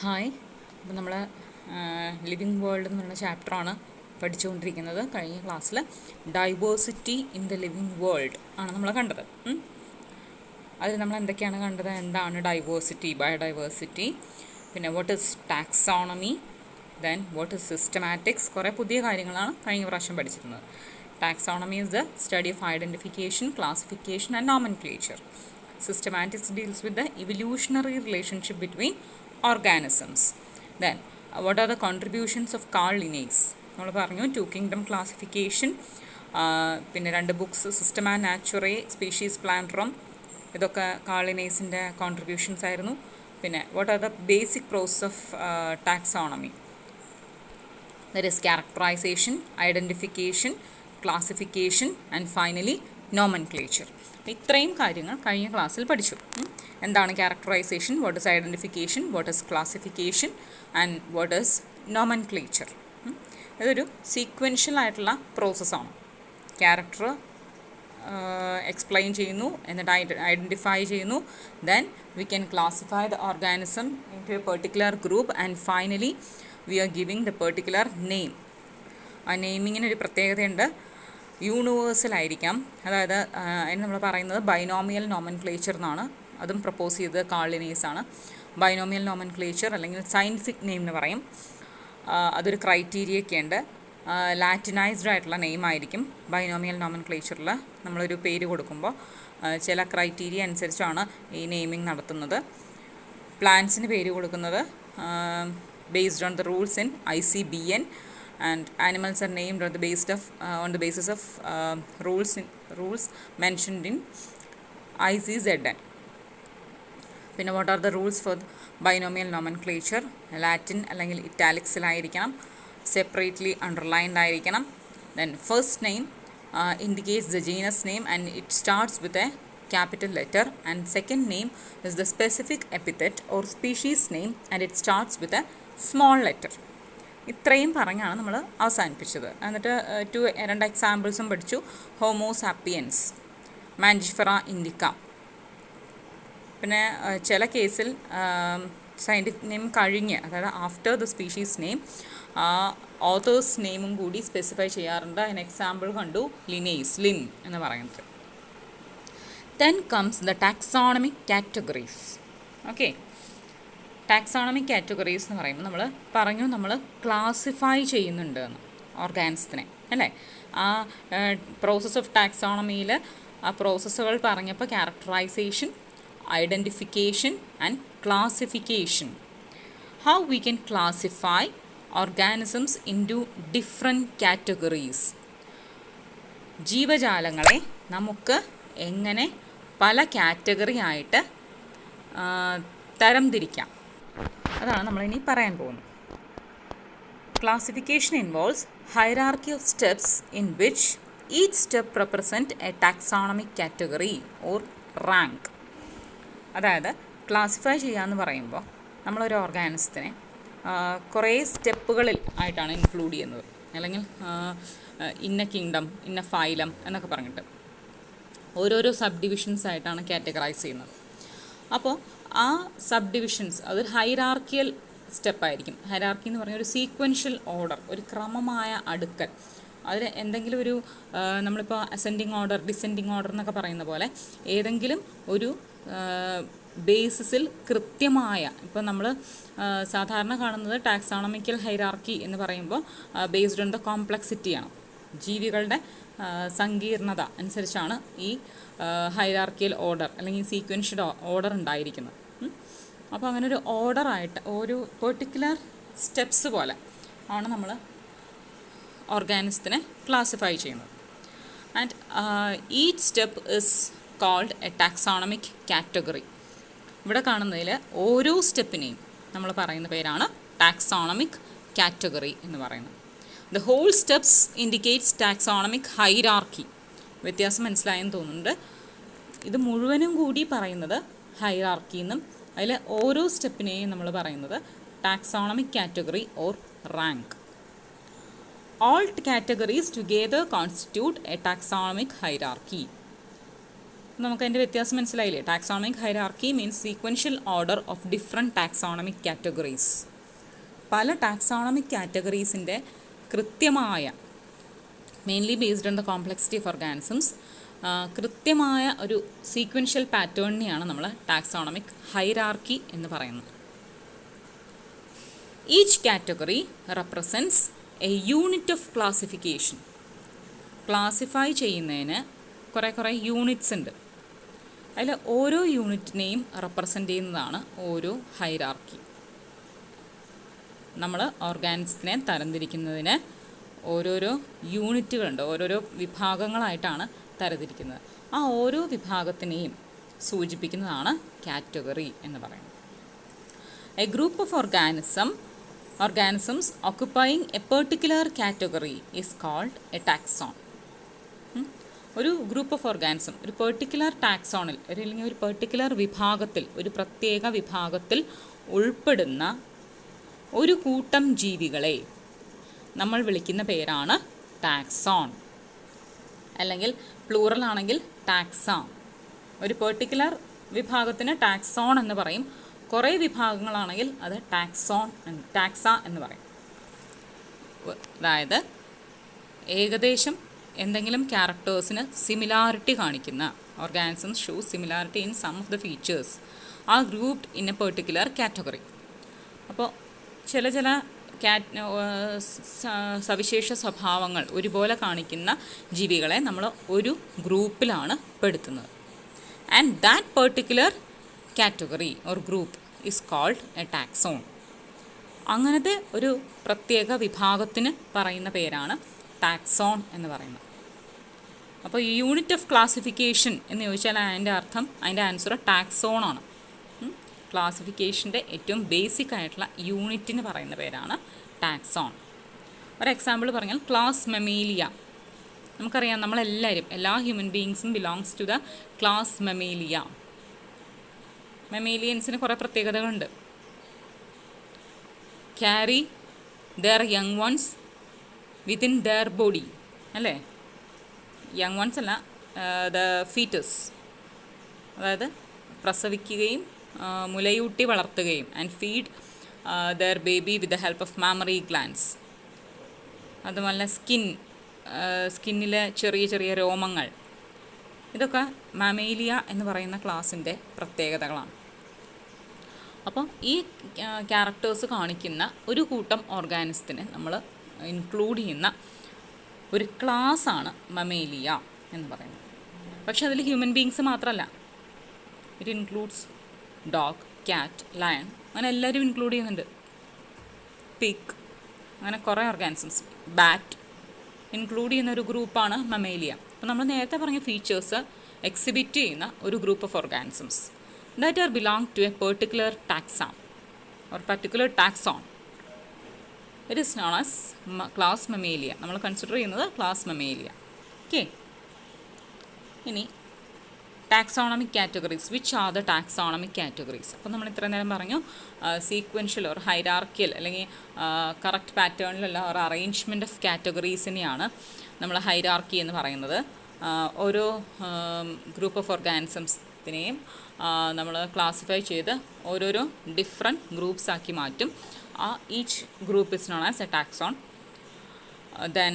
Hi. അപ്പോൾ നമ്മൾ living world എന്ന് പറയുന്ന ചാപ്റ്ററാണ് പഠിച്ചുകൊണ്ടിരിക്കുന്നത്. കഴിഞ്ഞ ക്ലാസ്സിൽ diversity in the living world ആണ് നമ്മൾ കണ്ടത്. അതിൽ നമ്മൾ എന്തൊക്കെയാണ് കണ്ടത്? എന്താണ് ഡൈവേഴ്സിറ്റി, ബയോഡൈവേഴ്സിറ്റി, പിന്നെ what is taxonomy, then what is systematics. കുറേ പുതിയ കാര്യങ്ങളാണ് കഴിഞ്ഞ പ്രാവശ്യം പഠിച്ചിരുന്നത്. Taxonomy is the study of identification, classification and nomenclature. Systematics deals with the evolutionary relationship between organisms. Then, what are the contributions of Carl Linnaeus? നമ്മൾ പറഞ്ഞു to kingdom classification, പിന്നെ 2 books system and naturae, species plantarum, ഇതൊക്കെ Carl ലിനേയ്സിൻ്റെ contributions ആയിരുന്നു. പിന്നെ what are the basic process of taxonomy? That is characterisation, identification, classification and finally nomenclature. ഇത്രയും കാര്യങ്ങൾ കഴിഞ്ഞ ക്ലാസ്സിൽ പഠിച്ചു. എന്താണ് characterisation, what is identification, what is classification and what is nomenclature. ഇതൊരു സീക്വൻഷ്യൽ ആയിട്ടുള്ള പ്രോസസ്സാണ്. ക്യാരക്ടർ എക്സ്പ്ലെയിൻ ചെയ്യുന്നു, എന്നിട്ട് ഐഡൻറ്റിഫൈ ചെയ്യുന്നു, then we can classify the organism into a particular group and finally we R giving the particular name. ആ നെയിമിങ്ങിനൊരു പ്രത്യേകതയുണ്ട്, universal ആയിരിക്കാം. അതായത് അതിന് നമ്മൾ പറയുന്നത് ബൈനോമിയൽ നോമൻക്ലേച്ചർ എന്നാണ്. അതും പ്രപ്പോസ് ചെയ്തത് കാൾ ലിനേയ്സ് ആണ്. ബൈനോമിയൽ നോമൻക്ലേച്ചർ അല്ലെങ്കിൽ സയൻറ്റിഫിക് നെയിം എന്ന് പറയും. അതൊരു ക്രൈറ്റീരിയൊക്കെ ഉണ്ട്. ലാറ്റിനൈസ്ഡ് ആയിട്ടുള്ള നെയിം ആയിരിക്കും ബൈനോമിയൽ നോമൻക്ലേച്ചറിൽ നമ്മളൊരു പേര് കൊടുക്കുമ്പോൾ. ചില ക്രൈറ്റീരിയ അനുസരിച്ചാണ് ഈ നെയിമിംഗ് നടത്തുന്നത്. പ്ലാന്റ്സിന് പേര് കൊടുക്കുന്നത് based on the rules in ICBN, and animals are named on the basis of rules mentioned in ICZN. പിന്നെ what are the rules for binomial nomenclature? Latin അല്ലെങ്കിൽ ഇറ്റാലിക്സിലായിരിക്കണം, സെപ്പറേറ്റ്ലി അണ്ടർലൈൻഡ് ആയിരിക്കണം. Then first name indicates the genus name and it starts with a capital letter, and second name is the specific epithet or species name and it starts with a small letter. ഇത്രയും പറഞ്ഞാണ് നമ്മൾ അവസാനിപ്പിച്ചത്. എന്നിട്ട് 2 എക്സാമ്പിൾസും പഠിച്ചു. Homo sapiens, Mangifera indica. പിന്നെ ചില കേസിൽ സയൻറ്റിഫിക് നെയിം കഴിഞ്ഞ്, അതായത് after the species name author's നെയിമും കൂടി സ്പെസിഫൈ ചെയ്യാറുണ്ട്. അതിന് എക്സാമ്പിൾ കണ്ടു, ലിൻ എന്ന് പറയുന്നത്. Then comes the taxonomic categories. Okay, taxonomic categories എന്ന് പറയുമ്പോൾ നമ്മൾ ക്ലാസിഫൈ ചെയ്യുന്നുണ്ട് എന്ന് ഓർഗാനിസത്തിനെ, അല്ലേ? ആ പ്രോസസ് ഓഫ് ടാക്സോണമിയിൽ ആ പ്രോസസ്സുകൾ പറഞ്ഞപ്പോൾ characterisation, identification and classification. How we can classify organisms into different categories. ജീവജാലങ്ങളെ നമുക്ക് എങ്ങനെ പല കാറ്റഗറി ആയിട്ട് തരംതിരിക്കാം, അതാണ് നമ്മളിനി പറയാൻ പോകുന്നത്. Classification involves hierarchy of steps in which each step represent A taxonomic category or rank. അതായത് ക്ലാസിഫൈ ചെയ്യാമെന്ന് പറയുമ്പോൾ നമ്മളൊരു ഓർഗാനിസത്തിനെ കുറേ സ്റ്റെപ്പുകളിൽ ആയിട്ടാണ് ഇൻക്ലൂഡ് ചെയ്യുന്നത്, അല്ലെങ്കിൽ ഇന്ന കിങ്ഡം, ഇന്ന ഫൈലം എന്നൊക്കെ പറഞ്ഞിട്ട് ഓരോരോ സബ് ഡിവിഷൻസ് ആയിട്ടാണ് കാറ്റഗറൈസ് ചെയ്യുന്നത്. അപ്പോൾ ആ സബ് ഡിവിഷൻസ് അതൊരു ഹൈറാർക്കിയൽ സ്റ്റെപ്പായിരിക്കും. ഹൈറാർക്കി എന്ന് പറഞ്ഞാൽ ഒരു സീക്വൻഷ്യൽ ഓർഡർ, ഒരു ക്രമമായ അടുക്കൽ. അതിൽ എന്തെങ്കിലും ഒരു നമ്മളിപ്പോൾ അസെൻഡിങ് ഓർഡർ, ഡിസെൻഡിങ് ഓർഡർ എന്നൊക്കെ പറയുന്ന പോലെ ഏതെങ്കിലും ഒരു ബേസിസിൽ കൃത്യമായ, ഇപ്പോൾ നമ്മൾ സാധാരണ കാണുന്നത് ടാക്സോണമിക്കൽ ഹൈറാർക്കി എന്ന് പറയുമ്പോൾ ബേസ്ഡ് ഓൺ ദ കോംപ്ലക്സിറ്റിയാണ്. ജീവികളുടെ സങ്കീർണത അനുസരിച്ചാണ് ഈ ഹൈറാർക്കിയൽ ഓർഡർ അല്ലെങ്കിൽ സീക്വൻഷ്യൽ ഓർഡർ ഉണ്ടായിരിക്കുന്നത്. അപ്പോൾ അങ്ങനെ ഒരു ഓർഡറായിട്ട് ഒരു പെർട്ടിക്കുലർ സ്റ്റെപ്സ് പോലെ ആണ് നമ്മൾ ഓർഗാനിസത്തിനെ ക്ലാസിഫൈ ചെയ്യുന്നത്. And each step is called a taxonomic category. ഇവിടെ കാണുന്നതിൽ ഓരോ സ്റ്റെപ്പിനെയും നമ്മൾ പറയുന്ന പേരാണ് ടാക്സോണമിക് കാറ്റഗറി എന്ന് പറയുന്നത്. The whole steps indicates taxonomic hierarchy. വ്യത്യാസം മനസ്സിലായെന്ന് തോന്നുന്നുണ്ട്. ഇത് മുഴുവനും കൂടി പറയുന്നത് ഹൈറാർക്കി എന്നും അതിൽ ഓരോ സ്റ്റെപ്പിനെയും നമ്മൾ പറയുന്നത് taxonomic category or rank. All categories together constitute a taxonomic hierarchy. നമുക്ക് അതിൻ്റെ വ്യത്യാസം മനസ്സിലായില്ലേ? Taxonomic hierarchy means sequential order of different taxonomic categories. പല ടാക്സോണമിക് കാറ്റഗറീസിൻ്റെ കൃത്യമായ, mainly based on the complexity of organisms, കൃത്യമായ ഒരു സീക്വൻഷ്യൽ പാറ്റേണിനെയാണ് നമ്മൾ ടാക്സോണമിക് ഹൈറാർക്കി എന്ന് പറയുന്നത്. Each category represents A unit of classification. Classify ചെയ്യുന്നതിന് കുറേ യൂണിറ്റ്സ് ഉണ്ട്. അതിൽ ഓരോ യൂണിറ്റിനെയും റെപ്രസെൻ്റ് ചെയ്യുന്നതാണ് ഓരോ ഹൈറാർക്കി. നമ്മൾ ഓർഗാനിസത്തിനെ തരംതിരിക്കുന്നതിന് ഓരോരോ യൂണിറ്റുകളുണ്ട്, ഓരോരോ വിഭാഗങ്ങളായിട്ടാണ് തരംതിരിക്കുന്നത്. ആ ഓരോ വിഭാഗത്തിനെയും സൂചിപ്പിക്കുന്നതാണ് കാറ്റഗറി എന്ന് പറയുന്നത്. A group of organisms occupying a particular category is called a taxon. ഒരു ഗ്രൂപ്പ് ഓഫ് ഓർഗാനിസം ഒരു പെർട്ടിക്കുലർ ടാക്സോണിൽ അല്ലെങ്കിൽ ഒരു പെർട്ടിക്കുലർ വിഭാഗത്തിൽ, ഒരു പ്രത്യേക വിഭാഗത്തിൽ ഉൾപ്പെടുന്ന ഒരു കൂട്ടം ജീവികളെ നമ്മൾ വിളിക്കുന്ന പേരാണ് ടാക്സോൺ, അല്ലെങ്കിൽ പ്ലൂറൽ ആണെങ്കിൽ ടാക്സ. ഒരു പെർട്ടിക്കുലർ വിഭാഗത്തിന് ടാക്സോൺ എന്ന് പറയും. കുറേ വിഭാഗങ്ങളാണെങ്കിൽ അത് ടാക്സ എന്ന് പറയും. അതായത് ഏകദേശം എന്തെങ്കിലും ക്യാരക്ടേഴ്സിന് സിമിലാരിറ്റി കാണിക്കുന്ന organisms show similarity in some of the features are grouped in a particular category. അപ്പോൾ ചില സവിശേഷ സ്വഭാവങ്ങൾ ഒരുപോലെ കാണിക്കുന്ന ജീവികളെ നമ്മൾ ഒരു ഗ്രൂപ്പിലാണ് പെടുത്തുന്നത്. And that particular category or group is called a taxon. അങ്ങനത്തെ ഒരു പ്രത്യേക വിഭാഗത്തിന് പറയുന്ന പേരാണ് ടാക്സോൺ എന്ന് പറയുന്നത്. അപ്പോൾ യൂണിറ്റ് ഓഫ് ക്ലാസിഫിക്കേഷൻ എന്ന് ചോദിച്ചാൽ അതിൻ്റെ ആൻസർ ടാക്സോൺ ആണ്. ക്ലാസിഫിക്കേഷൻ്റെ ഏറ്റവും ബേസിക് ആയിട്ടുള്ള യൂണിറ്റിന് പറയുന്ന പേരാണ് ടാക്സോൺ. ഒരു എക്സാമ്പിൾ പറഞ്ഞാൽ ക്ലാസ് മമേലിയ. നമുക്കറിയാം, നമ്മളെല്ലാവരും, എല്ലാ ഹ്യൂമൻ ബീയിങ്സും belongs to the class Mammalia. മമേലിയൻസിന് കുറേ പ്രത്യേകതകളുണ്ട്. Carry their young ones within their body, അല്ലേ? യങ് വൺസ് അല്ല, ദ ഫീറ്റസ്, അതായത് പ്രസവിക്കുകയും മുലയൂട്ടി വളർത്തുകയും and feed their baby with the help of mammary glands. അതുപോലെ സ്കിന്നിലെ ചെറിയ രോമങ്ങൾ, ഇതൊക്കെ മമേലിയ എന്ന് പറയുന്ന ക്ലാസിൻ്റെ പ്രത്യേകതകളാണ്. അപ്പോൾ ഈ ക്യാരക്ടേഴ്സ് കാണിക്കുന്ന ഒരു കൂട്ടം ഓർഗാനിസത്തിനെ നമ്മൾ ഇൻക്ലൂഡ് ചെയ്യുന്ന ഒരു ക്ലാസ്സാണ് മമേലിയ എന്ന് പറയുന്നത്. പക്ഷെ അതിൽ ഹ്യൂമൻ ബീയിങ്സ് മാത്രമല്ല, it includes dog, cat, lion, അങ്ങനെ എല്ലാവരും ഇൻക്ലൂഡ് ചെയ്യുന്നുണ്ട്. പിഗ്, അങ്ങനെ കുറേ ഓർഗാനിസംസ്, ബാറ്റ് ഇൻക്ലൂഡ് ചെയ്യുന്ന ഒരു ഗ്രൂപ്പാണ് മമേലിയ. അപ്പോൾ നമ്മൾ നേരത്തെ പറഞ്ഞ ഫീച്ചേഴ്സ് എക്സിബിറ്റ് ചെയ്യുന്ന ഒരു group of organisms that are belong to a particular taxon or particular taxon. It is known as class mammalia. നമ്മൾ കൺസിഡർ ചെയ്യുന്നത് ക്ലാസ് മമേലിയ. ഓക്കെ, ഇനി taxonomic categories. Which are the taxonomic categories? അപ്പോൾ നമ്മൾ ഇത്ര നേരം പറഞ്ഞു സീക്വൻഷ്യൽ ഓർ ഹൈറാർക്കിയൽ അല്ലെങ്കിൽ correct പാറ്റേണിലുള്ള ഒരു അറേഞ്ച്മെൻറ്റ് ഓഫ് കാറ്റഗറീസിനെയാണ് നമ്മൾ ഹൈറാർക്കി എന്ന് പറയുന്നത്. ഓരോ ഗ്രൂപ്പ് ഓഫ് ഓർഗാനിസംസിനെയും നമ്മൾ ക്ലാസിഫൈ ചെയ്ത് ഓരോരോ ഡിഫറെൻറ്റ് ഗ്രൂപ്പ്സ് ആക്കി മാറ്റും. Each group is known as A taxon then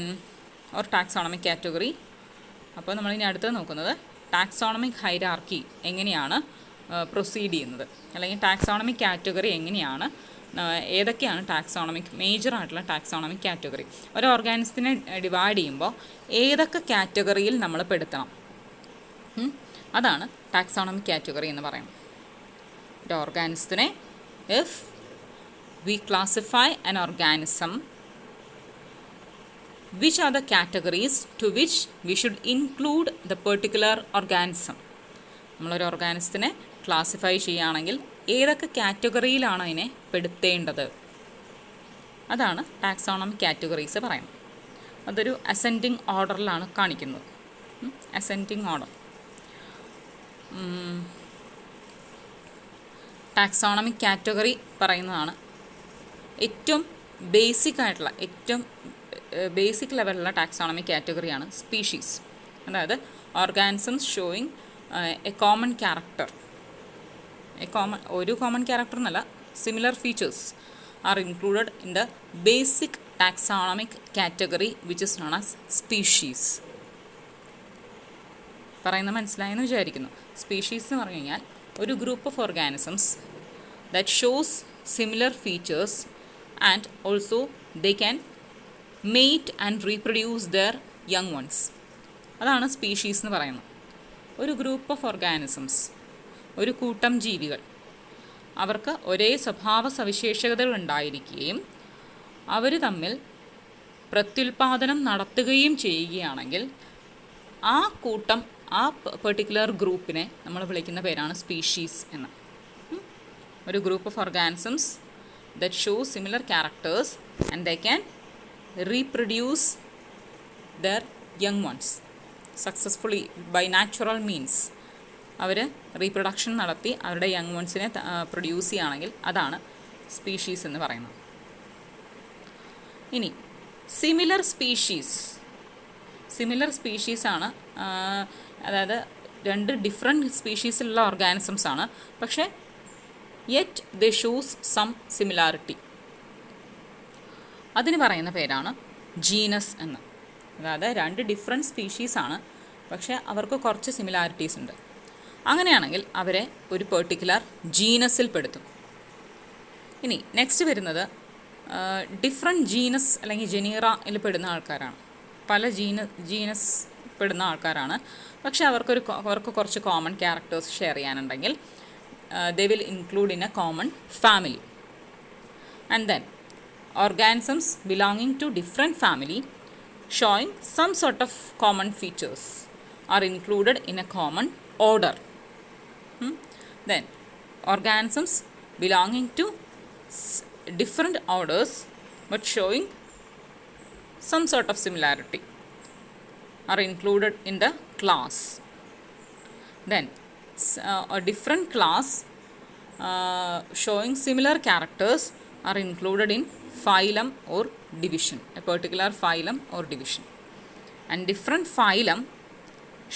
or taxonomic category. അപ്പോൾ നമ്മളിനി അടുത്ത് നോക്കുന്നത് ടാക്സോണമിക് ഹൈറാർക്കി എങ്ങനെയാണ് പ്രൊസീഡ് ചെയ്യുന്നത്, അല്ലെങ്കിൽ ടാക്സോണമിക് കാറ്റഗറി എങ്ങനെയാണ്, ഏതൊക്കെയാണ് ടാക്സോണമിക് മേജറായിട്ടുള്ള ടാക്സോണമിക് കാറ്റഗറി. ഒരു ഓർഗാനിസത്തിനെ ഡിവൈഡ് ചെയ്യുമ്പോൾ ഏതൊക്കെ കാറ്റഗറിയിൽ നമ്മൾ പെടുത്തണം, അതാണ് ടാക്സോണമിക് കാറ്റഗറി എന്ന് പറയുന്നത്. ഒരു ഓർഗാനിസത്തിനെ if we classify an organism, which are the categories to which we should include the particular organism? നമ്മളൊരു ഓർഗാനിസത്തിനെ ക്ലാസിഫൈ ചെയ്യുകയാണെങ്കിൽ ഏതൊക്കെ കാറ്റഗറിയിലാണ് അതിനെ പെടുത്തേണ്ടത്, അതാണ് ടാക്സോണമിക് കാറ്റഗറീസ് പറയുന്നത്. അതൊരു അസെൻഡിങ് ഓർഡറിലാണ് കാണിക്കുന്നത്. Ascending order. ടാക്സോണമിക് കാറ്റഗറി പറയുന്നതാണ് ഏറ്റവും ബേസിക് ലെവലിലുള്ള ടാക്സോണമിക് കാറ്റഗറിയാണ് സ്പീഷീസ്. അതായത് organisms showing A common character, ഒരു കോമൺ ക്യാരക്ടർ എന്നല്ല, similar features are included in the basic taxonomic category which is known as species. പറയുന്നത് മനസ്സിലായെന്ന് വിചാരിക്കുന്നു. സ്പീഷീസ് എന്ന് പറഞ്ഞു കഴിഞ്ഞാൽ ഒരു group of organisms that shows similar features and also they can made and reproduce there young once. അതാണ് species എന്ന് പറയുന്നത്. ഒരു ഗ്രൂപ്പ് ഓഫ് ഓർഗാനിസംസ്, ഒരു കൂട്ടം ജീവികൾ, അവർക്ക് ഒരേ സ്വഭാവ സവിശേഷതകൾ ഉണ്ടായിരിക്കുകയും അവർ തമ്മിൽ പ്രത്യുൽപാദനം നടത്തുകയും ചെയ്യുകയാണെങ്കിൽ ആ കൂട്ടം, ആ പെർട്ടിക്കുലർ ഗ്രൂപ്പിനെ നമ്മൾ വിളിക്കുന്ന പേരാണ് സ്പീഷീസ് എന്ന്. ഒരു group of organisms that show similar characters and they can reproduce their young ones successfully by natural means. അവർ റീപ്രൊഡക്ഷൻ നടത്തി അവരുടെ യങ് വൺസിനെ പ്രൊഡ്യൂസ് ചെയ്യുകയാണെങ്കിൽ അതാണ് സ്പീഷീസ് എന്ന് പറയുന്നത്. ഇനി സിമിലർ സ്പീഷീസാണ്, അതായത് രണ്ട് ഡിഫറെൻറ്റ് സ്പീഷീസിലുള്ള ഓർഗാനിസംസ് ആണ്, പക്ഷേ yet they shows some similarity. അതിന് പറയുന്ന പേരാണ് ജീനസ് എന്ന്. അതായത് രണ്ട് ഡിഫറെൻറ്റ് സ്പീഷീസാണ്, പക്ഷേ അവർക്ക് കുറച്ച് സിമിലാരിറ്റീസ് ഉണ്ട്. അങ്ങനെയാണെങ്കിൽ അവരെ ഒരു പെർട്ടിക്കുലർ ജീനസിൽ പെടുത്തും. ഇനി നെക്സ്റ്റ് വരുന്നത് ഡിഫറെൻറ്റ് ജീനസ് അല്ലെങ്കിൽ ജനീറയിൽ പെടുന്ന ആൾക്കാരാണ്. പല ജീനസ് പെടുന്ന ആൾക്കാരാണ്, പക്ഷേ അവർക്ക് കുറച്ച് കോമൺ ക്യാരക്ടേഴ്സ് ഷെയർ ചെയ്യാനുണ്ടെങ്കിൽ they will include in a common family. And then organisms belonging to different family showing some sort of common features are included in a common order. Then organisms belonging to different orders but showing some sort of similarity are included in the class. Then a different class showing similar characters are included in phylum or division, a particular phylum or division. And different phylum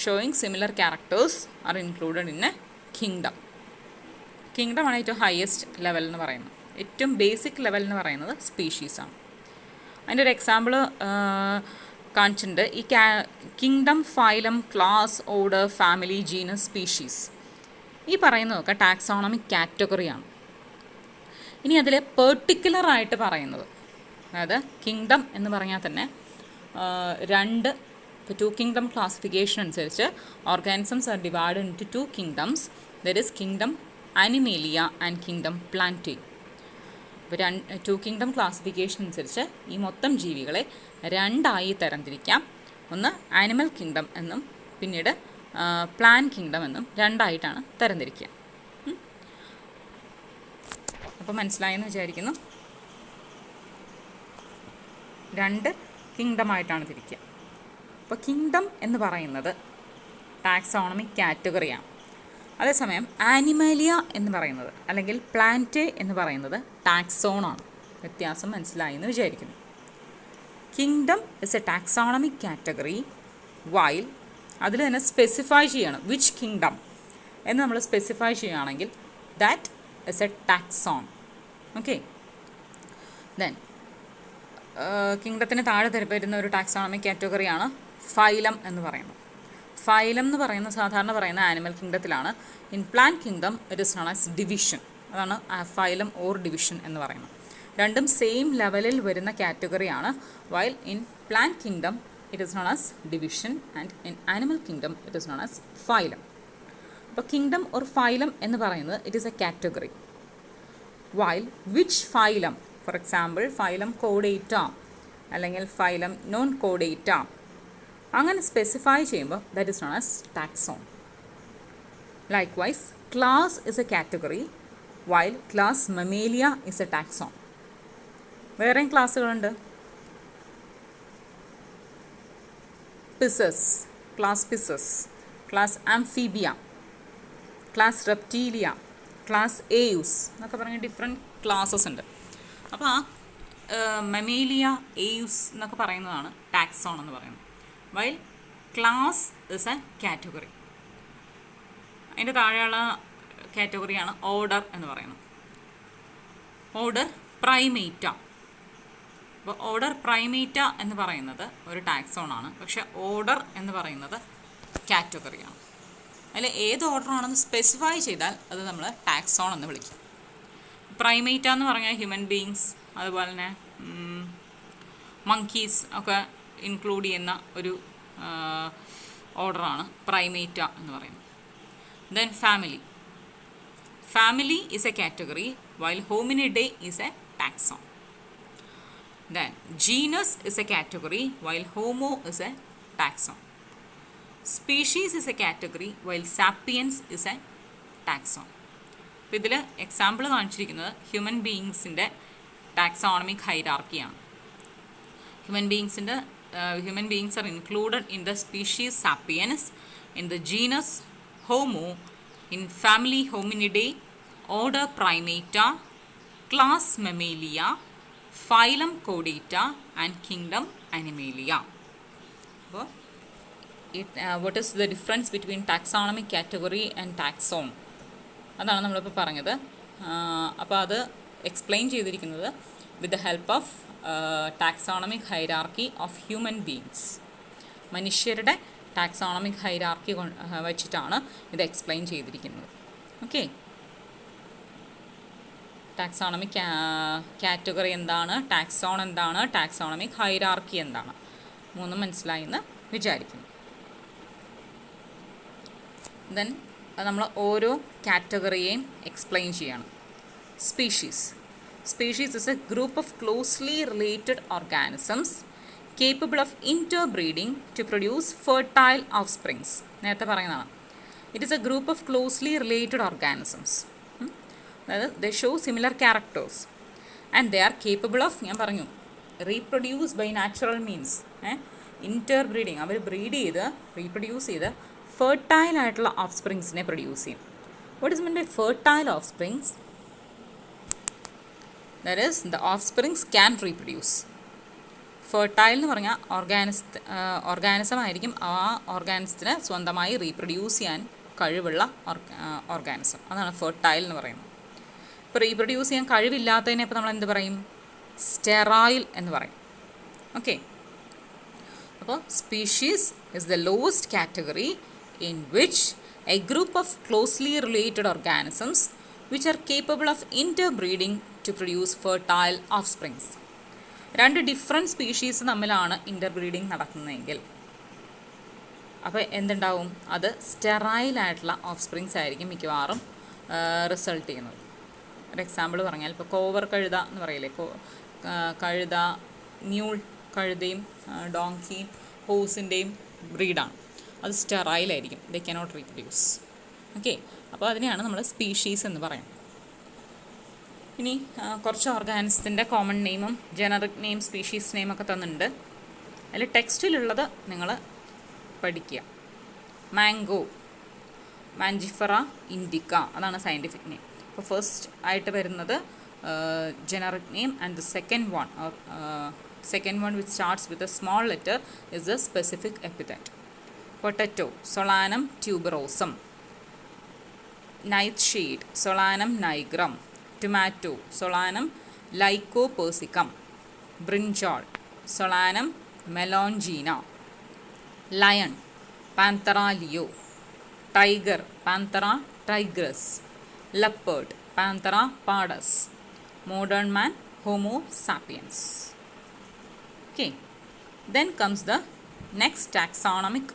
showing similar characters are included in a kingdom. Kingdom ആണ് ഏറ്റവും highest level എന്ന് പറയുന്നത്. ഏറ്റവും basic level എന്ന് പറയുന്നത് സ്പീഷീസാണ്. അതിൻ്റെ ഒരു example കാണിച്ചിട്ടുണ്ട്. ഈ kingdom, phylum, class, order, family, genus, species, ഈ പറയുന്നതൊക്കെ ടാക്സോണമിക് കാറ്റഗറിയാണ്. ഇനി അതിൽ പെർട്ടിക്കുലറായിട്ട് പറയുന്നത്, അതായത് കിങ്ഡം എന്ന് പറഞ്ഞാൽ തന്നെ ടു കിങ്ഡം ക്ലാസിഫിക്കേഷൻ അനുസരിച്ച് organisms are divided into kingdoms. That is kingdom animalia and kingdom plantae. അപ്പോൾ ടു കിങ്ഡം ക്ലാസിഫിക്കേഷൻ അനുസരിച്ച് ഈ മൊത്തം ജീവികളെ രണ്ടായി തരംതിരിക്കാം. ഒന്ന് ആനിമൽ കിങ്ഡം എന്നും പിന്നീട് പ്ലാൻ കിങ്ഡം എന്നും രണ്ടായിട്ടാണ് തരംതിരിക്കുക. അപ്പോൾ മനസ്സിലായെന്ന് വിചാരിക്കുന്നു. രണ്ട് കിങ്ഡമായിട്ടാണ് തിരിക്കുക. അപ്പോൾ കിങ്ഡം എന്ന് പറയുന്നത് ടാക്സോണമിക് കാറ്റഗറിയാണ്. അതേസമയം ആനിമേലിയ എന്ന് പറയുന്നത് അല്ലെങ്കിൽ പ്ലാന്റേ എന്ന് പറയുന്നത് ടാക്സോണാണ്. വ്യത്യാസം മനസ്സിലായി എന്ന് വിചാരിക്കുന്നു. Kingdom is A taxonomic category while അതിൽ തന്നെ സ്പെസിഫൈ ചെയ്യണം വിച്ച് കിങ്ഡം എന്ന് നമ്മൾ സ്പെസിഫൈ ചെയ്യുകയാണെങ്കിൽ that is a taxon. Okay, then കിങ്ഡത്തിന് താഴെ വരുന്ന ഒരു ടാക്സോണമിക് കാറ്റഗറിയാണ് ഫൈലം എന്ന് പറയുന്നത്. ഫൈലം എന്ന് പറയുന്ന സാധാരണ പറയുന്ന ആനിമൽ കിങ്ഡത്തിലാണ്. In plant kingdom it is known as division. അതാണ് ഫൈലം ഓർ ഡിവിഷൻ എന്ന് പറയുന്നത്. രണ്ടും സെയിം ലെവലിൽ വരുന്ന കാറ്റഗറിയാണ്. While in plant kingdom it is known as division and in animal kingdom it is known as phylum. അപ്പോൾ kingdom or phylum എന്ന് പറയുന്നത് it is a category. While which phylum, for example phylum കോഡേറ്റ അല്ലെങ്കിൽ phylum non കോഡേറ്റ, അങ്ങനെ specify ചെയ്യുമ്പോൾ that is known as taxon. Likewise class is a category while class Mammalia is a taxon. വേറെയും ക്ലാസ്സുകളുണ്ട്. Pisces, class Pisces, class Amphibia, class Reptilia, class Aves എന്നൊക്കെ പറഞ്ഞ different classes ഉണ്ട്. അപ്പോൾ ആ മമേലിയ, ഏയൂസ് എന്നൊക്കെ പറയുന്നതാണ് ടാക്സോൺ എന്ന് പറയുന്നത്. While class is a category. അതിൻ്റെ താഴെയുള്ള കാറ്റഗറിയാണ് ഓർഡർ എന്ന് പറയുന്നത്. ഓർഡർ പ്രൈമേറ്റ. അപ്പോൾ ഓർഡർ പ്രൈമേറ്റ എന്ന് പറയുന്നത് ഒരു ടാക്സോണാണ്, പക്ഷേ ഓർഡർ എന്ന് പറയുന്നത് കാറ്റഗറിയാണ്. അതിൽ ഏത് ഓർഡറാണെന്ന് സ്പെസിഫൈ ചെയ്താൽ അത് നമ്മൾ ടാക്സോൺ എന്ന് വിളിക്കും. പ്രൈമേറ്റ എന്ന് പറഞ്ഞാൽ ഹ്യൂമൻ ബീയിങ്സ്, അതുപോലെ തന്നെ മങ്കീസ് ഒക്കെ ഇൻക്ലൂഡ് ചെയ്യുന്ന ഒരു ഓർഡറാണ് പ്രൈമേറ്റ എന്ന് പറയുന്നത്. Then family. Family is a category while Hominidae is A taxon. Then genus is a category while Homo is a taxon. Species is a category while Sapiens is a taxon. അപ്പോൾ ഇതിൽ example കാണിച്ചിരിക്കുന്നത് human ബീയിങ്സിൻ്റെ taxonomic ഹൈറാർക്കിയാണ്. Human beings are included in the species sapiens, in the genus Homo, in family Hominidae, order Primata, class Mammalia, phylum കോഡേറ്റ and kingdom Animalia. അപ്പോൾ what is the difference between taxonomic category and taxon, അതാണ് നമ്മളിപ്പോൾ പറഞ്ഞത്. അപ്പോൾ അത് explain ചെയ്തിരിക്കുന്നത് with the help of taxonomic hierarchy of human beings. മനുഷ്യരുടെ taxonomic hierarchy വെച്ചിട്ടാണ് ഇത് എക്സ്പ്ലെയിൻ ചെയ്തിരിക്കുന്നത്. ഓക്കെ, ടാക്സോണമിക് കാറ്റഗറി എന്താണ്, ടാക്സോൺ എന്താണ്, ടാക്സോണമിക് ഹൈറാർക്കി എന്താണ്, മൂന്നും മനസ്സിലായി എന്ന് വിചാരിക്കുന്നു. ദെൻ നമ്മൾ ഓരോ കാറ്റഗറിയെയും എക്സ്പ്ലെയിൻ ചെയ്യണം. Species is a group of closely related organisms capable of interbreeding to produce fertile offsprings. നേരത്തെ പറയുന്നതാണ്. It is a group of closely related organisms. അതായത് they show similar characters and they are capable of, ഞാൻ പറഞ്ഞു, reproduce by natural means. Interbreeding, അവർ breed ചെയ്ത് reproduce ചെയ്ത് fertile ആയിട്ടുള്ള ഓഫ് സ്പ്രിങ്സിനെ പ്രൊഡ്യൂസ് ചെയ്യും. What is mean by fertile offsprings? That is the offsprings can reproduce. Fertile എന്ന് പറഞ്ഞാൽ ഓർഗാനിസം ആയിരിക്കും. ആ ഓർഗാനിസത്തിന് സ്വന്തമായി റീപ്രൊഡ്യൂസ് ചെയ്യാൻ കഴിവുള്ള ഓർഗാനിസം, അതാണ് ഫെർട്ടൈൽ എന്ന് പറയുന്നത്. ഇപ്പോൾ റീപ്രൊഡ്യൂസ് ചെയ്യാൻ കഴിവില്ലാത്തതിനെ ഇപ്പോൾ നമ്മൾ എന്ത് പറയും? സ്റ്റെറൈൽ എന്ന് പറയും. ഓക്കെ, അപ്പോൾ species is the lowest category in which a group of closely related organisms which are capable of interbreeding to produce fertile offsprings. രണ്ട് ഡിഫറെൻറ്റ് സ്പീഷീസ് തമ്മിലാണ് ഇൻ്റർബ്രീഡിങ് നടക്കുന്നതെങ്കിൽ അപ്പോൾ എന്തുണ്ടാവും? അത് സ്റ്റെറൈലായിട്ടുള്ള ഓഫ് സ്പ്രിങ്സ് ആയിരിക്കും മിക്കവാറും റിസൾട്ട് ചെയ്യുന്നത്. ഒരു എക്സാമ്പിൾ പറഞ്ഞാൽ ഇപ്പോൾ കോവർ കഴുത എന്ന് പറയില്ലേ, കഴുത, മ്യൂൾ, കഴുതയും ഡോങ്കിയും ഹോസിൻ്റെയും ബ്രീഡാണ്. അത് സ്റ്റെറൈലായിരിക്കും, ദേ കനോട്ട് റീപ്രൊഡ്യൂസ്. ഓക്കെ, അപ്പോൾ അതിനെയാണ് നമ്മൾ സ്പീഷീസ് എന്ന് പറയുന്നത്. ഇനി കുറച്ച് ഓർഗാനിസത്തിൻ്റെ കോമൺ നെയിമും ജനറിക് നെയിം, സ്പീഷീസ് നെയിമൊക്കെ തന്നിട്ടുണ്ട്. അതിൽ ടെക്സ്റ്റിലുള്ളത് നിങ്ങൾ പഠിക്കുക. മാംഗോ, മാഞ്ചിഫറ ഇൻഡിക്ക, അതാണ് സയൻറ്റിഫിക് നെയിം. അപ്പോൾ ഫസ്റ്റ് ആയിട്ട് വരുന്നത് generic name and the second one which starts with a small letter is the specific epithet. Potato, Solanum tuberosum. Nightshade, Solanum nigrum. Tomato, Solanum lycopersicum. Brinjal, Solanum melongena. Lion, Panthera leo. Tiger, Panthera tigris. Leopard, Panthera pardus. Modern man, Homo sapiens. Okay, then comes the next taxonomic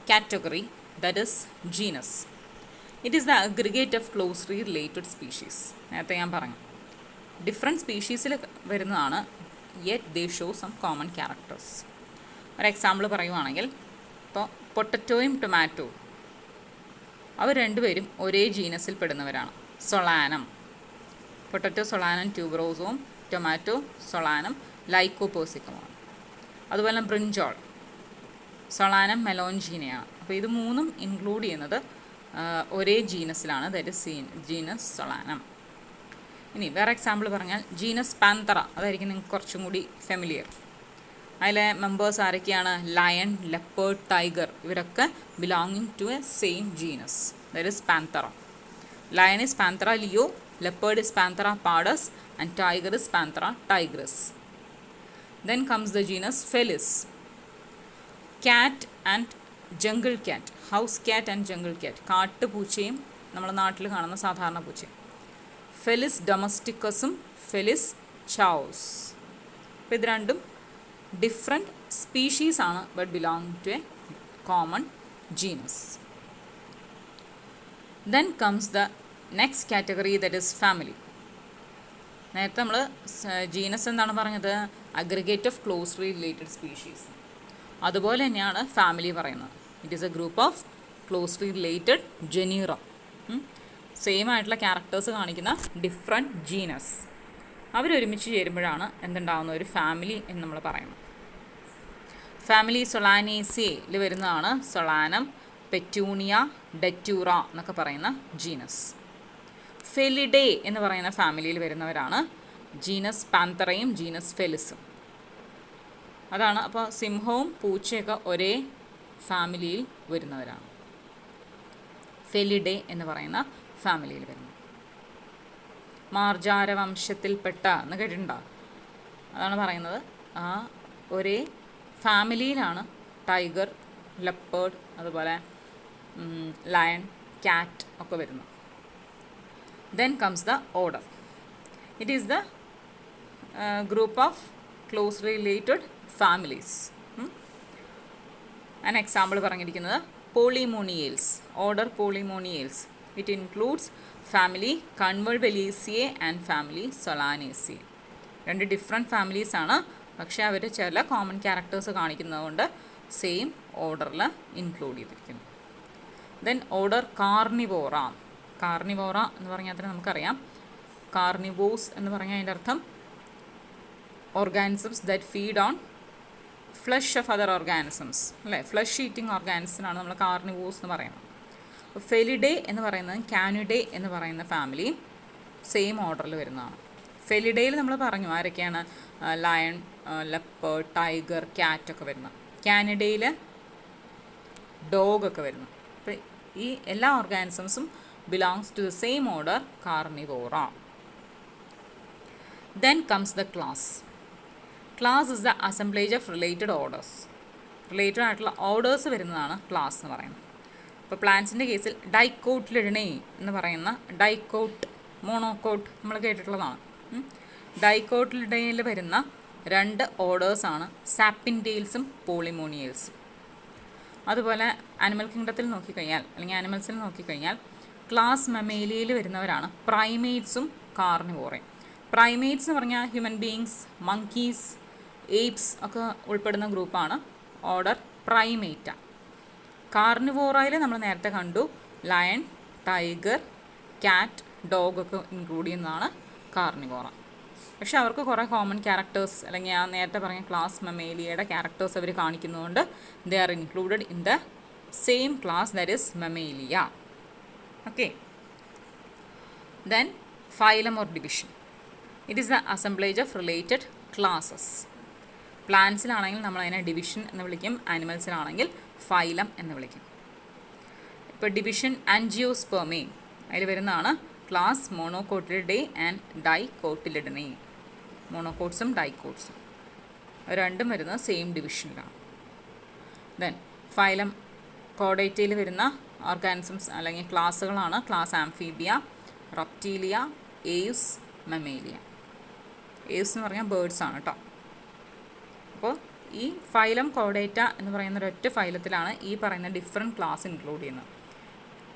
category, that is genus. It is the aggregate of closely related species. നേരത്തെ ഞാൻ പറഞ്ഞു different സ്പീഷീസിൽ വരുന്നതാണ്, yet they show some common characters. ഒരു example പറയുവാണെങ്കിൽ ഇപ്പോൾ പൊട്ടറ്റോയും tomato, അവർ രണ്ടുപേരും ഒരേ ജീനസിൽ പെടുന്നവരാണ്. സൊളാനം, പൊട്ടറ്റോ സൊളാനം ട്യൂബറോസവും ടൊമാറ്റോ സൊളാനം ലൈക്കോപേഴ്സിക്കമാണ്. അതുപോലെ ബ്രിഞ്ചോൾ, സൊളാനം മെലോഞ്ചീനയാണ്. അപ്പോൾ ഇത് മൂന്നും ഇൻക്ലൂഡ് ചെയ്യുന്നത് ഒരേ ജീനസിലാണ്, ദാറ്റ് ഇസ് ജീനസ് സൊളാനം. ഇനി വേറെ എക്സാമ്പിൾ പറഞ്ഞാൽ ജീനസ് പാന്തറ, അതായിരിക്കും നിങ്ങൾക്ക് കുറച്ചും കൂടി ഫെമിലിയർ. അതിലെ മെമ്പേഴ്സ് ആരൊക്കെയാണ്? Lion, leopard, tiger. ഇവരൊക്കെ belonging to a same genus, that is Panthera. Lion is Panthera leo, leopard is Panthera pardus, and tiger is Panthera tigris. Then comes the genus Felis. Cat and jungle cat. House cat and jungle cat. കാട്ടുപൂച്ചയും നമ്മുടെ നാട്ടിൽ കാണുന്ന സാധാരണ പൂച്ചയും. Felis ഡൊമസ്റ്റിക്കസും Felis chaus. അപ്പോൾ ഇത് രണ്ടും ഡിഫറെൻറ്റ് സ്പീഷീസ് ആണ്, but belong to a common genus. Then comes the next category, that is family. നേരത്തെ നമ്മൾ ജീനസ് എന്താണ് പറഞ്ഞത്? Aggregate of closely related species. അതുപോലെ തന്നെയാണ് ഫാമിലി പറയുന്നത്. It is a group of closely related genera. Same ആയിട്ടുള്ള characters കാണിക്കുന്ന different genus. അവരൊരുമിച്ച് ചേരുമ്പോഴാണ് എന്തുണ്ടാകുന്ന ഒരു ഫാമിലി എന്ന് നമ്മൾ പറയുന്നത്. ഫാമിലി സൊളാനേസിയയിൽ വരുന്നതാണ് സൊളാനം, പെറ്റൂണിയ, ഡെറ്റൂറ എന്നൊക്കെ പറയുന്ന ജീനസ്. ഫെലിഡേ എന്ന് പറയുന്ന ഫാമിലിയിൽ വരുന്നവരാണ് ജീനസ് പാന്തറയും ജീനസ് ഫെലിസും. അതാണ്. അപ്പോൾ സിംഹവും പൂച്ചയൊക്കെ ഒരേ ഫാമിലിയിൽ വരുന്നവരാണ്. ഫെലിഡേ എന്ന് പറയുന്ന ഫാമിലിയിൽ വരുന്നത്. മാർജാര വംശത്തിൽപ്പെട്ട എന്ന് കേട്ടിട്ടുണ്ടോ? അതാണ് പറയുന്നത്. ആ ഒരേ ഫാമിലിയിലാണ് ടൈഗർ, ലെപ്പേർഡ്, അതുപോലെ ലയൺ, ക്യാറ്റ് ഒക്കെ വരുന്നത്. Then comes the order. It is the group of closely related families. An example പറഞ്ഞിരിക്കുന്നത് Polemoniales. Order Polemoniales. It includes family Convolvulaceae and family Solanaceae. രണ്ട് ഡിഫറെൻറ്റ് ഫാമിലീസ് ആണ്, പക്ഷേ അവർ ചില കോമൺ ക്യാരക്ടേഴ്സ് കാണിക്കുന്നതുകൊണ്ട് സെയിം ഓർഡറിൽ ഇൻക്ലൂഡ് ചെയ്തിരിക്കുന്നു. Then order Carnivora. കാർണിവോറ എന്ന് പറഞ്ഞാൽ തന്നെ നമുക്കറിയാം. കാർണിവോസ് എന്ന് പറഞ്ഞാൽ അതിൻ്റെ അർത്ഥം organisms that feed on flesh of other organisms, അല്ലേ? ഫ്ലഷ് ഈറ്റിംഗ് ഓർഗാനിസത്തിനാണ് നമ്മൾ കാർണിവോസ് എന്ന് പറയുന്നത്. അപ്പോൾ ഫെലിഡേ എന്ന് പറയുന്നത് കാനിഡേ എന്ന് പറയുന്ന ഫാമിലി സെയിം ഓർഡറിൽ വരുന്നതാണ്. ഫെലിഡേയിൽ നമ്മൾ പറഞ്ഞു ആരൊക്കെയാണ്? ലയൺ, ലെപ്പേർഡ്, ടൈഗർ, ക്യാറ്റ് ഒക്കെ വരുന്നത്. കാനിഡയിൽ ഡോഗൊക്കെ വരുന്നു. അപ്പോൾ ഈ എല്ലാ ഓർഗാനിസംസും belongs to the same order, Carnivora. Then comes the class. Class is the assemblage of related orders. Related ആയിട്ടുള്ള ഓർഡേഴ്സ് വരുന്നതാണ് ക്ലാസ് എന്ന് പറയുന്നത്. ഇപ്പോൾ പ്ലാന്റ്സിൻ്റെ കേസിൽ ഡൈക്കോട്ടിലിഡണേ എന്ന് പറയുന്ന ഡൈക്കോട്ട്, മോണോക്കോട്ട് നമ്മൾ കേട്ടിട്ടുള്ളതാണ്. ഡൈക്കോട്ടിലിഡയിൽ വരുന്ന രണ്ട് ഓർഡേഴ്സാണ് സാപ്പിൻറ്റെയിൽസും പോളിമോണിയൽസും. അതുപോലെ ആനിമൽ കിങ്ഡത്തിൽ നോക്കിക്കഴിഞ്ഞാൽ, അല്ലെങ്കിൽ ആനിമൽസിൽ നോക്കിക്കഴിഞ്ഞാൽ ക്ലാസ് മമേലിയയിൽ വരുന്നവരാണ് പ്രൈമേറ്റ്സും കാർണിവോറയും. പ്രൈമേറ്റ്സ് എന്ന് പറഞ്ഞാൽ ഹ്യൂമൻ ബീയിങ്സ്, മങ്കീസ്, എയ്പ്സ് ഒക്കെ ഉൾപ്പെടുന്ന ഗ്രൂപ്പാണ് ഓർഡർ പ്രൈമേറ്റ. കാർണിവോറയിൽ നമ്മൾ നേരത്തെ കണ്ടു ലയൺ, ടൈഗർ, ക്യാറ്റ്, ഡോഗ് ഒക്കെ ഇൻക്ലൂഡ് ചെയ്യുന്നതാണ് കാർണിവോറ. പക്ഷേ അവർക്ക് കുറേ കോമൺ ക്യാരക്ടേഴ്സ്, അല്ലെങ്കിൽ ഞാൻ നേരത്തെ പറഞ്ഞ ക്ലാസ് മമേലിയയുടെ ക്യാരക്ടേഴ്സ് അവർ കാണിക്കുന്നതുകൊണ്ട് they are included in the same class, that is Mammalia. Okay. Then phylum or division. It is the assemblage of related classes. പ്ലാന്റ്സിലാണെങ്കിൽ നമ്മൾ അതിനെ ഡിവിഷൻ എന്ന് വിളിക്കും, ആനിമൽസിലാണെങ്കിൽ ഫൈലം എന്ന് വിളിക്കും. ഇപ്പോൾ ഡിവിഷൻ ആൻജിയോസ്പെർമേ അതിൽ വരുന്നതാണ് ക്ലാസ് മോണോകോട്ടിലിഡേ ആൻഡ് ഡൈകോട്ടിലിഡനേ. മോണോകോട്ട്സും ഡൈകോട്ട്സും രണ്ടും വരുന്നത് സെയിം ഡിവിഷനിലാണ്. ദെൻ ഫൈലം കോഡേറ്റയിൽ വരുന്ന ഓർഗാനിസംസ് അല്ലെങ്കിൽ ക്ലാസ്സുകളാണ് class Amphibia, Reptilia, Aves, Mammalia. Aves എന്ന് പറഞ്ഞാൽ ബേർഡ്സ് ആണ് കേട്ടോ. അപ്പോൾ ഈ ഫൈലം കോഡേറ്റ എന്ന് പറയുന്ന ഒരൊറ്റ ഫൈലത്തിലാണ് ഈ പറയുന്ന ഡിഫറെൻറ്റ് ക്ലാസ് ഇൻക്ലൂഡ് ചെയ്യുന്നത്.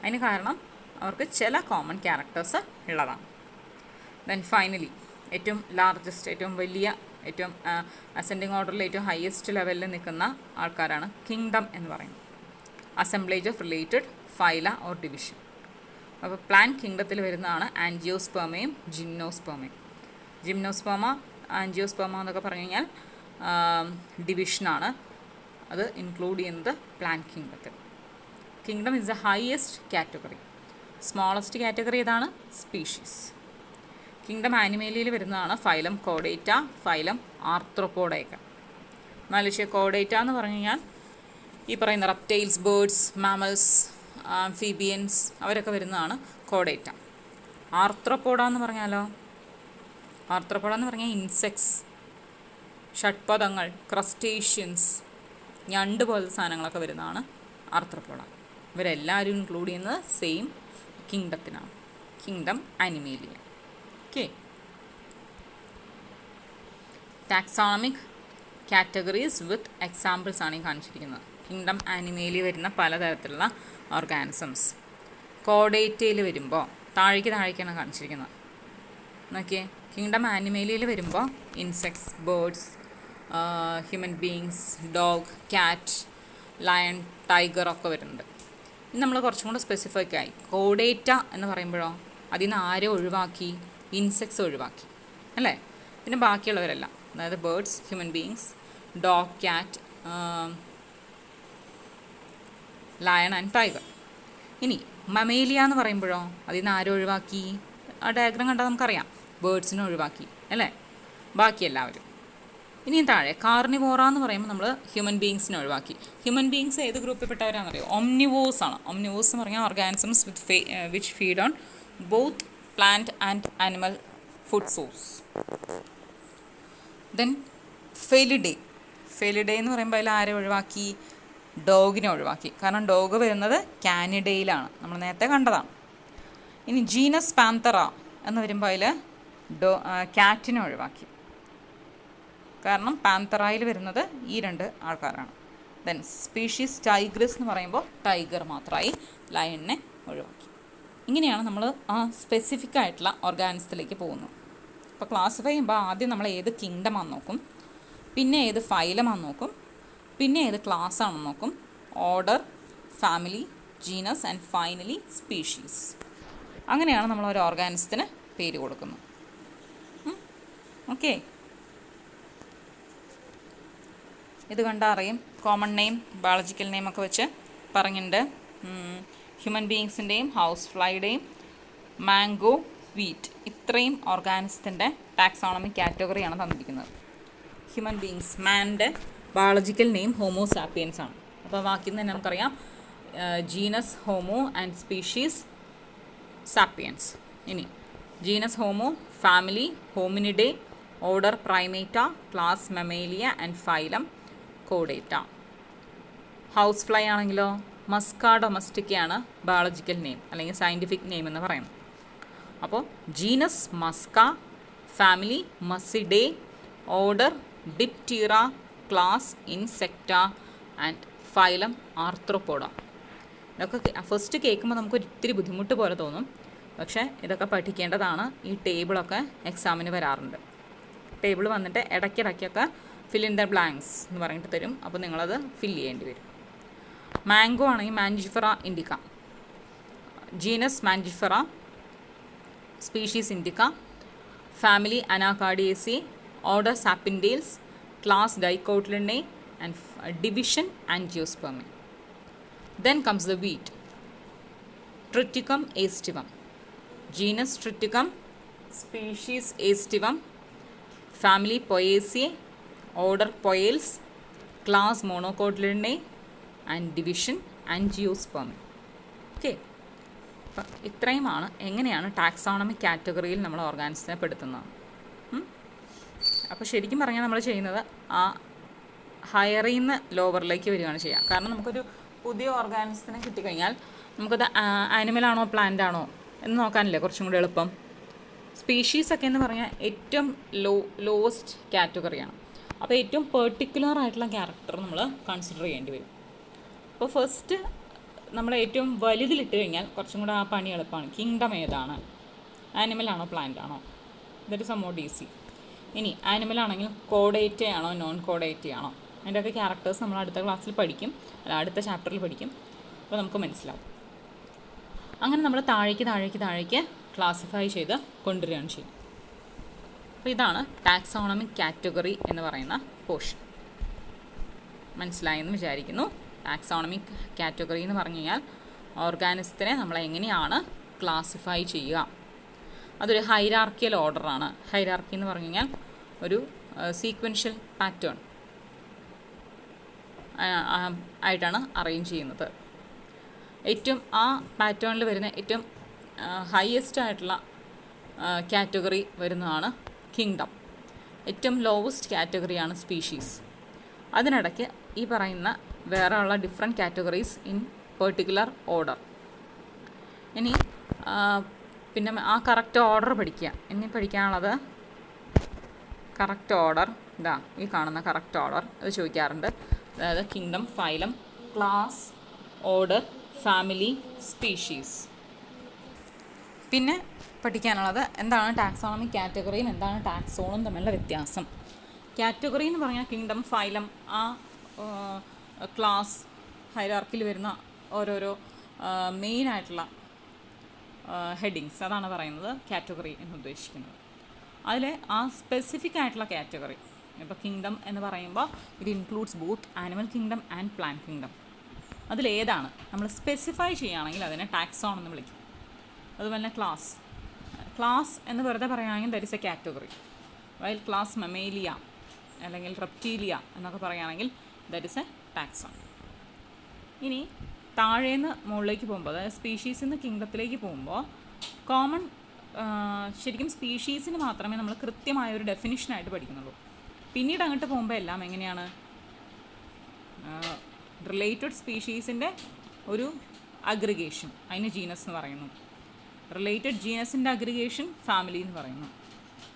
അതിന് കാരണം അവർക്ക് ചില കോമൺ ക്യാരക്ടേഴ്സ് ഉള്ളതാണ്. ദെൻ ഫൈനലി ഏറ്റവും ലാർജസ്റ്റ്, ഏറ്റവും വലിയ, ഏറ്റവും അസെൻഡിങ് ഓർഡറിൽ ഏറ്റവും ഹയസ്റ്റ് ലെവലിൽ നിൽക്കുന്ന ആൾക്കാരാണ് കിങ്ഡം എന്ന് പറയുന്നത്. Assemblage of related ഫൈല or division. അപ്പോൾ പ്ലാന്റ് കിങ്ഡത്തിൽ വരുന്നതാണ് ആൻജിയോസ്പെർമയും ജിംനോസ്പെർമയും. ജിംനോസ്പെർമ, ആൻജിയോസ്പെർമ എന്നൊക്കെ പറഞ്ഞു കഴിഞ്ഞാൽ ഡിവിഷനാണ്. അത് ഇൻക്ലൂഡ് ചെയ്യുന്നത് പ്ലാന്റ് കിങ്ഡത്തിൽ. Kingdom is the highest category. Smallest category ഏതാണ്? സ്പീഷീസ്. കിങ്ഡം ആനിമേലിയയിൽ വരുന്നതാണ് ഫൈലം കോഡേറ്റ, ഫൈലം ആർത്രോപോഡയൊക്കെ. മാലേഷ്യ കോഡേറ്റ എന്ന് പറഞ്ഞു കഴിഞ്ഞാൽ ഈ പറയുന്ന റെപ്റ്റൈൽസ്, ബേർഡ്സ്, മാമൽസ്, ആംഫീബിയൻസ് അവരൊക്കെ വരുന്നതാണ് കോഡേറ്റ. ആർത്രോപോഡ എന്ന് പറഞ്ഞാലോ, ആർത്രോപോഡ എന്ന് പറഞ്ഞാൽ ഇൻസെക്ട്സ്, ഷഡ്പദങ്ങൾ, ക്രസ്റ്റേഷ്യൻസ്, ഞണ്ട് പോലത്തെ സാധനങ്ങളൊക്കെ വരുന്നതാണ് ആർത്രോപോഡ. ഇവരെല്ലാവരും ഇൻക്ലൂഡ് ചെയ്യുന്നത് സെയിം കിങ്ഡത്തിനാണ്, kingdom Animalia. Okay, taxonomic categories with examples ആണ് ഈ കാണിച്ചിരിക്കുന്നത്. കിങ്ഡം ആനിമേലിയ വരുന്ന പലതരത്തിലുള്ള ഓർഗാനിസംസ്. കോഡേറ്റയിൽ വരുമ്പോൾ താഴേക്കാണ് കാണിച്ചിരിക്കുന്നത്. നോക്കിയേ, കിങ്ഡം ആനിമേലിയയിൽ വരുമ്പോൾ insects, birds, human beings, dog, കാറ്റ്, ലയൺ, ടൈഗർ ഒക്കെ വരുന്നുണ്ട്. ഇനി നമ്മൾ കുറച്ചും കൂടെ സ്പെസിഫിക് ആയി കോഡേറ്റ എന്ന് പറയുമ്പോഴോ അതിൽ നിന്ന് ആരെ ഒഴിവാക്കി? ഇൻസെക്ട്സ് ഒഴിവാക്കി അല്ലേ. പിന്നെ ബാക്കിയുള്ളവരെല്ലാം, അതായത് ബേർഡ്സ്, ഹ്യൂമൻ ബീങ്സ്, ഡോഗ്, കാറ്റ്, ലയൺ ആൻഡ് ടൈഗർ. ഇനി മമേലിയ എന്ന് പറയുമ്പോഴോ അതിൽ നിന്ന് ആരെ ഒഴിവാക്കി? ആ ഡയഗ്രം കണ്ടാൽ നമുക്കറിയാം, ബേർഡ്സിനെ ഒഴിവാക്കി അല്ലേ, ബാക്കി എല്ലാവരും. ഇനിയും താഴെ കാർണിവോറ എന്ന് പറയുമ്പോൾ നമ്മൾ ഹ്യൂമൻ ബീങ്സിനെ ഒഴിവാക്കി. ഹ്യൂമൻ ബീങ്സ് ഏത് ഗ്രൂപ്പിൽ പെട്ടവരാണെന്നറിയോ? ഒംനിവോഴ്സ് ആണ്. ഒംനിവോഴ്സ് എന്ന് പറഞ്ഞാൽ organisms which feed on both plant and animal food source. Then Felidae. Felidae എന്ന് പറയുമ്പോൾ അതിൽ ആരെ ഒഴിവാക്കി? ഡോഗിനെ ഒഴിവാക്കി. കാരണം ഡോഗ് വരുന്നത് കാനിഡയിലാണ്, നമ്മൾ നേരത്തെ കണ്ടതാണ്. ഇനി ജീനസ് പാന്തറ എന്ന് വരുമ്പോൾ അതിൽ കാറ്റിനെ ഒഴിവാക്കി. കാരണം പാന്തറായിൽ വരുന്നത് ഈ രണ്ട് ആൾക്കാരാണ്. ദെൻ സ്പീഷീസ് ടൈഗ്രസ് എന്ന് പറയുമ്പോൾ ടൈഗർ മാത്രമായി, ലയണിനെ ഒഴിവാക്കി. ഇങ്ങനെയാണ് നമ്മൾ ആ സ്പെസിഫിക് ആയിട്ടുള്ള ഓർഗാനിസത്തിലേക്ക് പോകുന്നത്. അപ്പോൾ ക്ലാസിഫൈ ചെയ്യുമ്പോൾ ആദ്യം നമ്മൾ ഏത് കിങ്ഡമാണെന്ന് നോക്കും, പിന്നെ ഏത് ഫൈലമാണെന്ന് നോക്കും, പിന്നെ ഏത് ക്ലാസ് ആണെന്ന് നോക്കും, order, family, genus and finally species. അങ്ങനെയാണ് നമ്മൾ ഒരു ഓർഗാനിസത്തിന് പേര് കൊടുക്കുന്നത്. ഓക്കെ, ഇത് കണ്ടാൽ അറിയും. കോമൺ നെയിം, ബയോളജിക്കൽ നെയിം ഒക്കെ വെച്ച് പറഞ്ഞിട്ടുണ്ട്. ഹ്യൂമൻ ബീങ്സിൻ്റെയും ഹൗസ് ഫ്ലൈയുടെയും മാംഗോ, വീറ്റ്, ഇത്രയും ഓർഗാനിസത്തിൻ്റെ ടാക്സോണമിക് കാറ്റഗറിയാണ് തന്നിരിക്കുന്നത്. ഹ്യൂമൻ ബീങ്സ്, മാൻ്റെ ബയോളജിക്കൽ നെയിം ഹോമോ സാപ്പിയൻസ് ആണ്. അപ്പോൾ ബാക്കി തന്നെ നമുക്കറിയാം, genus Homo and species sapiens. ഇനി genus Homo, family Hominidae, order Primata, class Mammalia and phylum കോഡേറ്റ. ഹൗസ് ഫ്ലൈ ആണെങ്കിലോ മസ്ക ഡൊമസ്റ്റിക്കയാണ് ബയോളജിക്കൽ നെയിം അല്ലെങ്കിൽ സയൻറ്റിഫിക് നെയിം എന്ന് പറയുന്നത്. അപ്പോൾ genus Musca, family Muscidae, order Diptera, class Insecta and phylum Arthropoda. ഇതൊക്കെ first കേൾക്കുമ്പോൾ നമുക്ക് ഒത്തിരി ബുദ്ധിമുട്ട് പോലെ തോന്നും, പക്ഷേ ഇതൊക്കെ പഠിക്കേണ്ടതാണ്. ഈ ടേബിളൊക്കെ എക്സാമിന് വരാറുണ്ട്. ടേബിൾ വന്നിട്ട് ഇടയ്ക്കിടയ്ക്കൊക്കെ ഫിൽ ഇൻ ദ ബ്ലാങ്ക്സ് എന്ന് പറഞ്ഞിട്ട് തരും. അപ്പോൾ നിങ്ങളത് ഫിൽ ചെയ്യേണ്ടി വരും. മാംഗോ ആണെങ്കിൽ Mangifera indica, genus Mangifera, species indica, family Anacardiaceae, order Sapindales, class Dicotyledonae and division Angiospermae. Then comes the wheat, Triticum aestivum, genus Triticum, species Aestivum, family Poaceae, order Poales, class Monocotyledonnae and division Angiospermae. Okay, അപ്പം ഇത്രയുമാണ് എങ്ങനെയാണ് taxonomic കാറ്റഗറിയിൽ നമ്മൾ ഓർഗാനിസത്തിനെ പെടുത്തുന്നത്. അപ്പോൾ ശരിക്കും പറഞ്ഞാൽ നമ്മൾ ചെയ്യുന്നത് ആ ഹയറിൽ നിന്ന് ലോവറിലേക്ക് വരികയാണ് ചെയ്യുക. കാരണം നമുക്കൊരു പുതിയ ഓർഗാനിസത്തിനെ കിട്ടിക്കഴിഞ്ഞാൽ നമുക്കത് ആനിമലാണോ പ്ലാന്റ് ആണോ എന്ന് നോക്കാനില്ലേ കുറച്ചും കൂടി എളുപ്പം. സ്പീഷീസൊക്കെ എന്ന് പറഞ്ഞാൽ ഏറ്റവും ലോവസ്റ്റ് കാറ്റഗറിയാണ്. അപ്പോൾ ഏറ്റവും പെർട്ടിക്കുലർ ആയിട്ടുള്ള ക്യാരക്ടർ നമ്മൾ കൺസിഡർ ചെയ്യേണ്ടി വരും. അപ്പോൾ ഫസ്റ്റ് നമ്മൾ ഏറ്റവും വലുതിലിട്ട് കഴിഞ്ഞാൽ കുറച്ചും കൂടെ ആ പണി എളുപ്പമാണ്. കിങ്ഡം ഏതാണ്, ആനിമലാണോ പ്ലാന്റ് ആണോ, ദറ്റ് ഇസ് മോർ ഈസി. ഇനി ആനിമലാണെങ്കിൽ കോഡേറ്റയാണോ നോൺ കോഡേറ്റയാണോ, അതിൻ്റെയൊക്കെ ക്യാരക്ടേഴ്സ് നമ്മൾ അടുത്ത ക്ലാസ്സിൽ പഠിക്കും, അല്ല അടുത്ത ചാപ്റ്ററിൽ പഠിക്കും. അപ്പോൾ നമുക്ക് മനസ്സിലാവും. അങ്ങനെ നമ്മൾ താഴേക്ക് ക്ലാസിഫൈ ചെയ്ത് കൊണ്ടുവരികയാണ് ചെയ്യും. അപ്പോൾ ഇതാണ് ടാക്സോണമിക് കാറ്റഗറി എന്ന് പറയുന്ന പോർഷൻ. മനസ്സിലായെന്ന് വിചാരിക്കുന്നു. ടാക്സോണമിക് കാറ്റഗറി എന്ന് പറഞ്ഞു കഴിഞ്ഞാൽ ഓർഗാനിസത്തിനെ നമ്മൾ എങ്ങനെയാണ് ക്ലാസിഫൈ ചെയ്യുക. അതൊരു ഹൈറാർക്കിയൽ ഓർഡറാണ്. ഹൈറാർക്കി എന്ന് പറഞ്ഞു കഴിഞ്ഞാൽ ഒരു സീക്വൻഷ്യൽ പാറ്റേൺ. ആയിട്ടാണ് അറേഞ്ച് ചെയ്യുന്നത്. ഏറ്റവും ആ പാറ്റേണിൽ വരുന്ന ഏറ്റവും ഹയസ്റ്റ് ആയിട്ടുള്ള കാറ്റഗറി വരുന്നതാണ് കിങ്ഡം. ഏറ്റവും ലോവസ്റ്റ് കാറ്റഗറിയാണ് സ്പീഷീസ്. അതിനിടയ്ക്ക് ഈ പറയുന്ന വേറെ ഉള്ള different categories in particular order. ഇനി പിന്നെ ആ കറക്റ്റ് ഓർഡർ പഠിക്കുക. ഇനി പഠിക്കാനുള്ളത് കറക്റ്റ് ഓർഡർ, ഇതാ ഈ കാണുന്ന കറക്റ്റ് ഓർഡർ അത് ചോദിക്കാറുണ്ട്. അതായത് kingdom, phylum, class, order, family, species. പിന്നെ പഠിക്കാനുള്ളത് എന്താണ് ടാക്സോണമിക് കാറ്റഗറിയും എന്താണ് ടാക്സോണും തമ്മിലുള്ള വ്യത്യാസം. കാറ്റഗറി എന്ന് പറഞ്ഞാൽ കിങ്ഡം, ഫൈലം, ആ ക്ലാസ് ഹൈറാർക്കിയിൽ വരുന്ന ഓരോരോ മെയിനായിട്ടുള്ള ഹെഡിങ്സ്, അതാണ് പറയുന്നത് കാറ്റഗറി എന്ന് ഉദ്ദേശിക്കുന്നത്. അതിൽ ആ സ്പെസിഫിക് ആയിട്ടുള്ള കാറ്റഗറി, ഇപ്പോൾ കിങ്ഡം എന്ന് പറയുമ്പോൾ ഇത് includes both animal kingdom and plant kingdom. അതിലേതാണ് നമ്മൾ സ്പെസിഫൈ ചെയ്യുകയാണെങ്കിൽ അതിനെ ടാക്സോൺ എന്ന് വിളിക്കും. അതുപോലെ ക്ലാസ് എന്ന് വെറുതെ പറയുകയാണെങ്കിൽ that is a category. While class Mammalia അല്ലെങ്കിൽ റെപ്റ്റീലിയ എന്നൊക്കെ പറയുകയാണെങ്കിൽ ദാറ്റ് ഇസ് എ ടാക്സോൺ. ഇനി താഴേന്ന് മുകളിലേക്ക് പോകുമ്പോൾ, അതായത് സ്പീഷീസിൽ നിന്ന് കിങ്ഡത്തിലേക്ക് പോകുമ്പോൾ കോമൺ ശരിക്കും സ്പീഷീസിന് മാത്രമേ നമ്മൾ കൃത്യമായൊരു ഡെഫിനിഷനായിട്ട് പഠിക്കുന്നുള്ളൂ. പിന്നീട് അങ്ങോട്ട് പോകുമ്പോൾ എല്ലാം എങ്ങനെയാണ് റിലേറ്റഡ് സ്പീഷീസിൻ്റെ ഒരു അഗ്രിഗേഷൻ, അതിന് ജീനസ് എന്ന് പറയുന്നു. റിലേറ്റഡ് ജീനസിൻ്റെ അഗ്രിഗേഷൻ ഫാമിലി എന്ന് പറയുന്നു.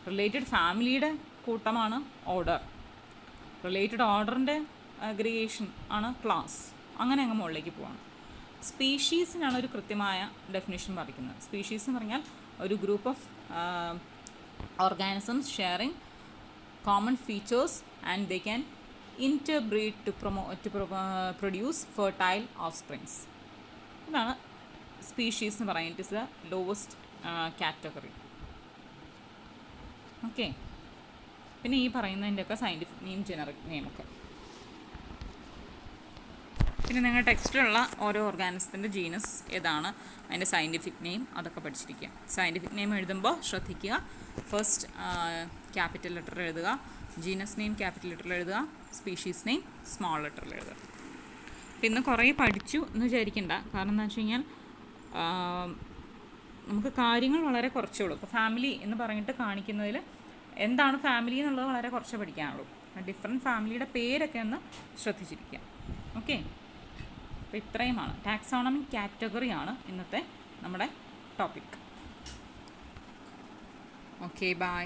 റിലേറ്റഡ് ഫാമിലിയുടെ കൂട്ടമാണ് ഓർഡർ. റിലേറ്റഡ് ഓർഡറിൻ്റെ അഗ്രിഗേഷൻ ആണ് ക്ലാസ്. അങ്ങനെ അങ്ങ് മുകളിലേക്ക് പോവാണ്. സ്പീഷീസിനാണ് ഒരു കൃത്യമായ ഡെഫിനിഷൻ പറയുന്നത്. സ്പീഷീസ് എന്ന് പറഞ്ഞാൽ ഒരു group of organisms sharing common features and they can interbreed to produce fertile offsprings. ഇതാണ് സ്പീഷീസ് എന്ന് പറയുന്നത്. It is the lowest category. Okay. പിന്നെ ഈ പറയുന്നതിൻ്റെയൊക്കെ സയൻറ്റിഫിക് നെയിം, ജനറിക് നെയിമൊക്കെ. പിന്നെ നിങ്ങൾ ടെക്സ്റ്റിലുള്ള ഓരോ ഓർഗാനിസത്തിൻ്റെ ജീനസ് ഏതാണ്, അതിൻ്റെ സയൻറ്റിഫിക് നെയിം, അതൊക്കെ പഠിച്ചിരിക്കുക. സയൻറ്റിഫിക് നെയിം എഴുതുമ്പോൾ ശ്രദ്ധിക്കുക, ഫസ്റ്റ് ക്യാപിറ്റൽ ലെറ്റർ എഴുതുക, ജീനസ് നെയിം ക്യാപിറ്റൽ ലെറ്ററിൽ എഴുതുക, സ്പീഷീസ് നെയിം സ്മോൾ ലെറ്ററിൽ എഴുതുക. അപ്പം ഇന്ന് കുറേ പഠിച്ചു എന്ന് വിചാരിക്കണ്ട. കാരണം എന്താ വെച്ച് കഴിഞ്ഞാൽ നമുക്ക് കാര്യങ്ങൾ വളരെ കുറച്ചേ ഉള്ളൂ. ഇപ്പോൾ ഫാമിലി എന്ന് പറഞ്ഞിട്ട് കാണിക്കുന്നതിൽ എന്താണ് ഫാമിലി എന്നുള്ളത് വളരെ കുറച്ച് പഠിക്കാനുള്ളൂ. ഡിഫറെൻറ്റ് ഫാമിലിയുടെ പേരൊക്കെ ഒന്ന് ശ്രദ്ധിച്ചിരിക്കുക. ഓക്കെ. അപ്പോൾ ഇത്രയുമാണ്. ടാക്സോണമിക് കാറ്റഗറിയാണ് ഇന്നത്തെ നമ്മുടെ ടോപ്പിക്. Okay, by.